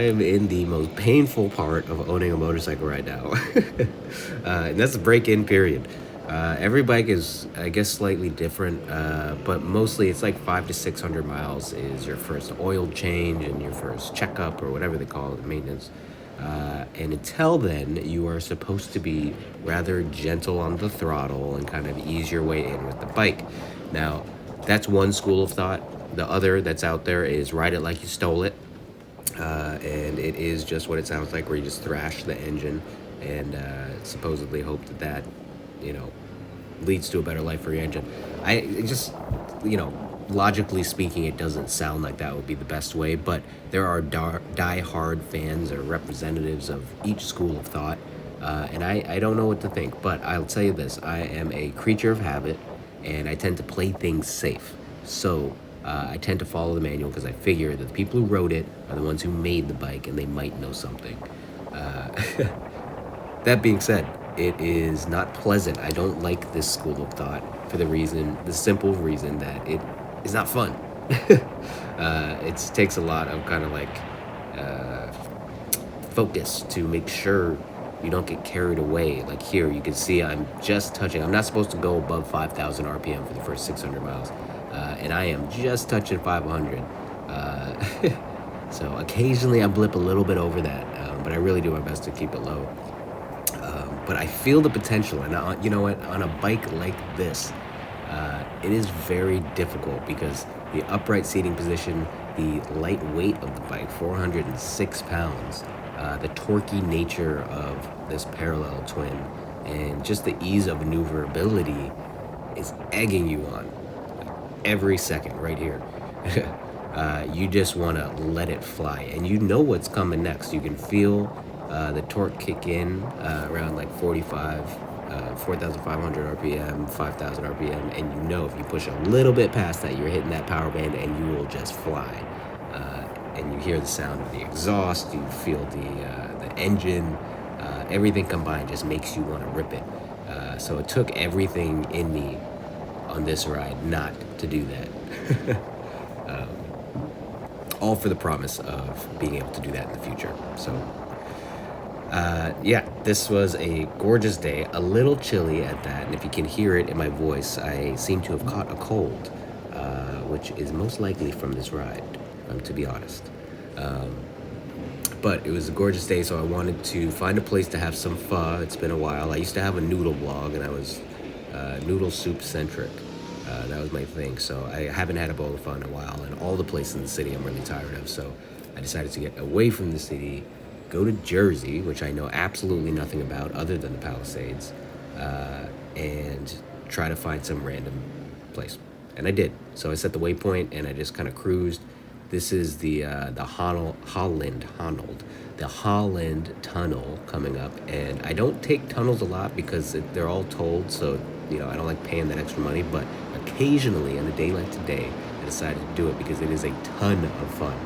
am in the most painful part of owning a motorcycle right now, and that's the break-in period. Every bike is, I guess, slightly different, but mostly it's like 5 to 600 miles is your first oil change and your first checkup or whatever they call it, maintenance. And until then, you are supposed to be rather gentle on the throttle and kind of ease your way in with the bike. Now, that's one school of thought. The other that's out there is ride it like you stole it. And it is just what it sounds like, where you just thrash the engine and supposedly hope that you know, leads to a better life for your engine. It just, logically speaking, it doesn't sound like that would be the best way, but there are die-hard fans or representatives of each school of thought, and I don't know what to think, but I'll tell you this: I am a creature of habit, and I tend to play things safe. So I tend to follow the manual because I figure that the people who wrote it are the ones who made the bike, and they might know something. Uh, that being said, it is not pleasant. I don't like this school of thought for the simple reason that it is not fun. It takes a lot of kind of like uh, focus to make sure you don't get carried away. Like here, you can see I'm just touching. I'm not supposed to go above 5,000 RPM for the first 600 miles, and I am just touching 500. So occasionally I blip a little bit over that, but I really do my best to keep it low. But I feel the potential, and you know what? On a bike like this, it is very difficult because the upright seating position, the light weight of the bike, 406 pounds, the torquey nature of this parallel twin, and just the ease of maneuverability is egging you on every second right here. You just want to let it fly, and you know what's coming next. You can feel the torque kick in around like 4,500 RPM, 5,000 RPM, and you know if you push a little bit past that, you're hitting that power band and you will just fly. And you hear the sound of the exhaust, you feel the engine, everything combined just makes you want to rip it. So it took everything in me on this ride not to do that. All for the promise of being able to do that in the future. So yeah, this was a gorgeous day, a little chilly at that, and if you can hear it in my voice, I seem to have caught a cold, which is most likely from this ride, to be honest. But it was a gorgeous day, so I wanted to find a place to have some pho. It's been a while. I used to have a noodle blog, and I was noodle soup centric. That was my thing, so I haven't had a bowl of pho in a while, and all the places in the city I'm really tired of, so I decided to get away from the city, go to Jersey, which I know absolutely nothing about other than the Palisades, and try to find some random place. And I did. So I set the waypoint and I just kind of cruised. This is the Holland Tunnel coming up, and I don't take tunnels a lot because they're all tolled, so I don't like paying that extra money. But occasionally, on a day like today, I decided to do it because it is a ton of fun.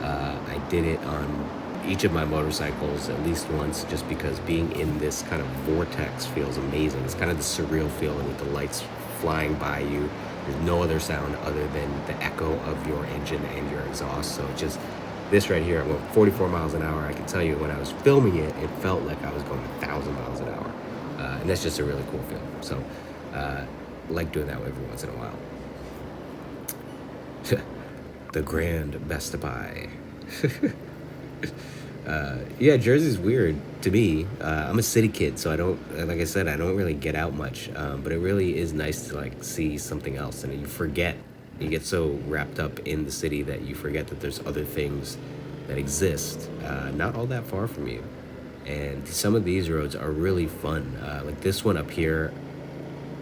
I did it on each of my motorcycles at least once, just because being in this kind of vortex feels amazing. It's kind of the surreal feeling with the lights flying by you. There's no other sound other than the echo of your engine and your exhaust. So just this right here, I'm going 44 miles an hour. I can tell you when I was filming it, it felt like I was going 1,000 miles an hour. And that's just a really cool feeling. So I like doing that every once in a while. The grand Best Buy. Yeah, Jersey's weird to me. I'm a city kid, so like I said, I don't really get out much. But it really is nice to like see something else, and you get so wrapped up in the city that you forget that there's other things that exist, not all that far from you. And some of these roads are really fun. Like this one up here,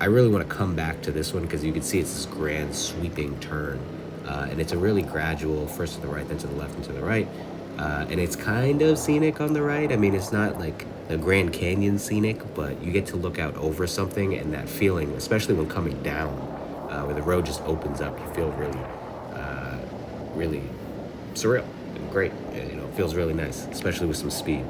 I really want to come back to this one because you can see it's this grand sweeping turn. And it's a really gradual, first to the right, then to the left, and to the right. And it's kind of scenic on the right. I mean, it's not like a Grand Canyon scenic, but you get to look out over something, and that feeling, especially when coming down, where the road just opens up, you feel really surreal and great. It feels really nice, especially with some speed.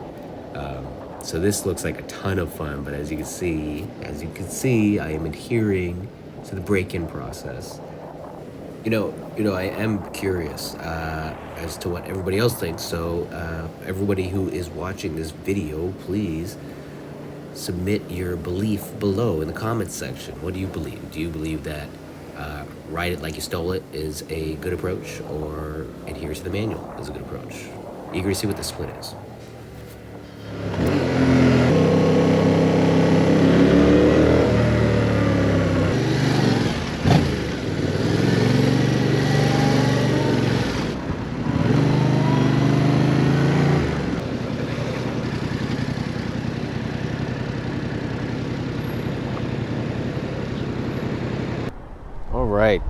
So this looks like a ton of fun, but as you can see, I am adhering to the break-in process. I am curious as to what everybody else thinks. So, everybody who is watching this video, please submit your belief below in the comments section. What do you believe? Do you believe that ride it like you stole it is a good approach, or adhere to the manual is a good approach? Eager to see what the split is. All right.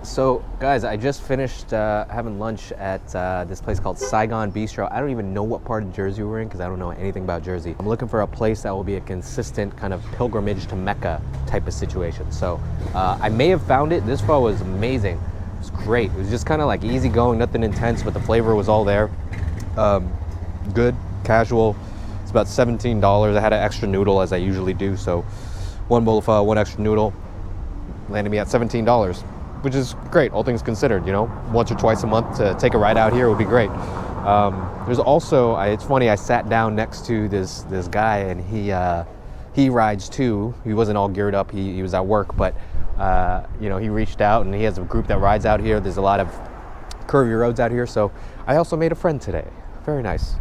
So, guys, I just finished having lunch at this place called Saigon Bistro. I don't even know what part of Jersey we're in because I don't know anything about Jersey. I'm looking for a place that will be a consistent kind of pilgrimage to Mecca type of situation. So, I may have found it. This pho was amazing. It was great. It was just kind of like easy going, nothing intense, but the flavor was all there. Good, casual. It's about $17. I had an extra noodle as I usually do. So, one bowl of pho, one extra noodle. Landed me at $17, which is great, all things considered. Once or twice a month to take a ride out here would be great. There's also, it's funny, I sat down next to this guy, and he rides too. He wasn't all geared up, he was at work, but he reached out, and he has a group that rides out here. There's a lot of curvy roads out here, so I also made a friend today. Very nice.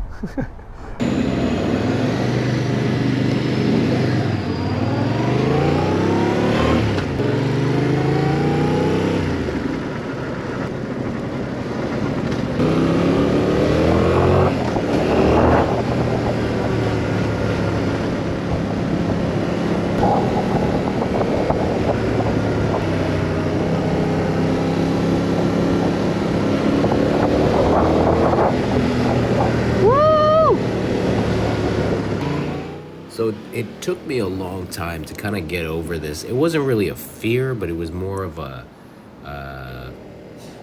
So it took me a long time to kind of get over this. It wasn't really a fear, but it was more of a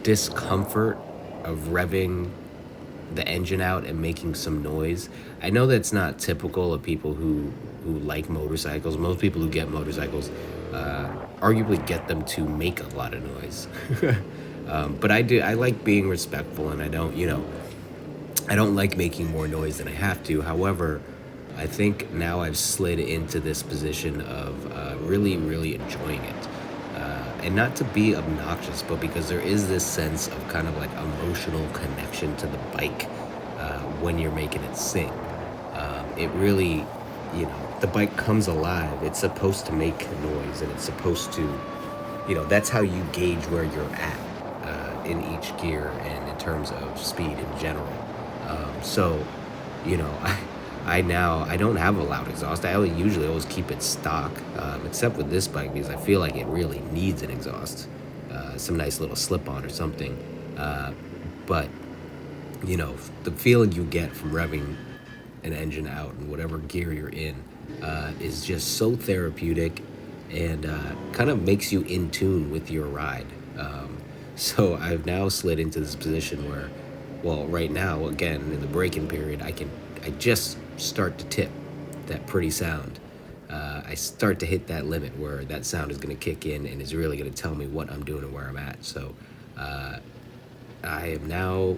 discomfort of revving the engine out and making some noise. I know that's not typical of people who like motorcycles. Most people who get motorcycles arguably get them to make a lot of noise. But I like being respectful, and I don't like making more noise than I have to. However, I think now I've slid into this position of really, really enjoying it. And not to be obnoxious, but because there is this sense of kind of like emotional connection to the bike when you're making it sing. It really, the bike comes alive. It's supposed to make noise, and it's supposed to, that's how you gauge where you're at in each gear and in terms of speed in general. So, I don't have a loud exhaust. I usually always keep it stock, except with this bike because I feel like it really needs an exhaust, some nice little slip-on or something. But the feeling you get from revving an engine out in whatever gear you're in is just so therapeutic, and kind of makes you in tune with your ride. So I've now slid into this position where, well, right now, again, in the braking period, I just start to tip that pretty sound. I start to hit that limit where that sound is going to kick in and is really going to tell me what I'm doing and where I'm at. So I am now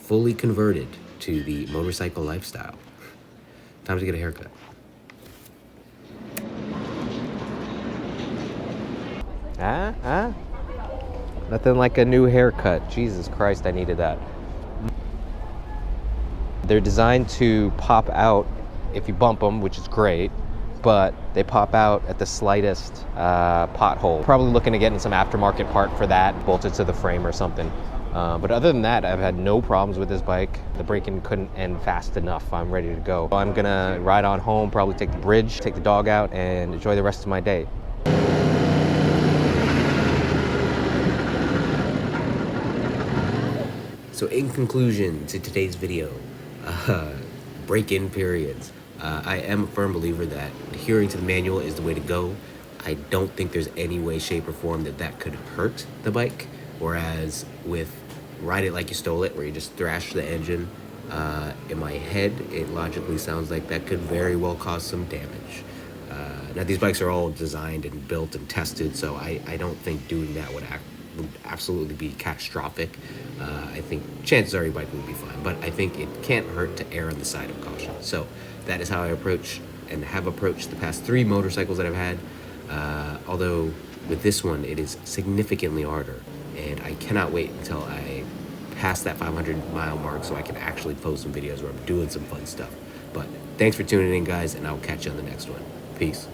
fully converted to the motorcycle lifestyle. Time to get a haircut. Nothing like a new haircut. Jesus Christ, I needed that. They're designed to pop out if you bump them, which is great, but they pop out at the slightest pothole. Probably looking to get in some aftermarket part for that, bolted to the frame or something. But other than that, I've had no problems with this bike. The braking couldn't end fast enough. I'm ready to go. I'm gonna ride on home, probably take the bridge, take the dog out, and enjoy the rest of my day. So in conclusion to today's video, break-in periods. I am a firm believer that adhering to the manual is the way to go. I don't think there's any way, shape, or form that could hurt the bike. Whereas with ride it like you stole it, where you just thrash the engine, in my head, it logically sounds like that could very well cause some damage. Now, these bikes are all designed and built and tested, so I don't think doing that would would absolutely be catastrophic. I think chances are your bike would be fine, but I think it can't hurt to err on the side of caution. So that is how I approach and have approached the past 3 motorcycles that I've had. Although with this one, it is significantly harder, and I cannot wait until I pass that 500-mile mark so I can actually post some videos where I'm doing some fun stuff. But thanks for tuning in, guys, and I'll catch you on the next one. Peace.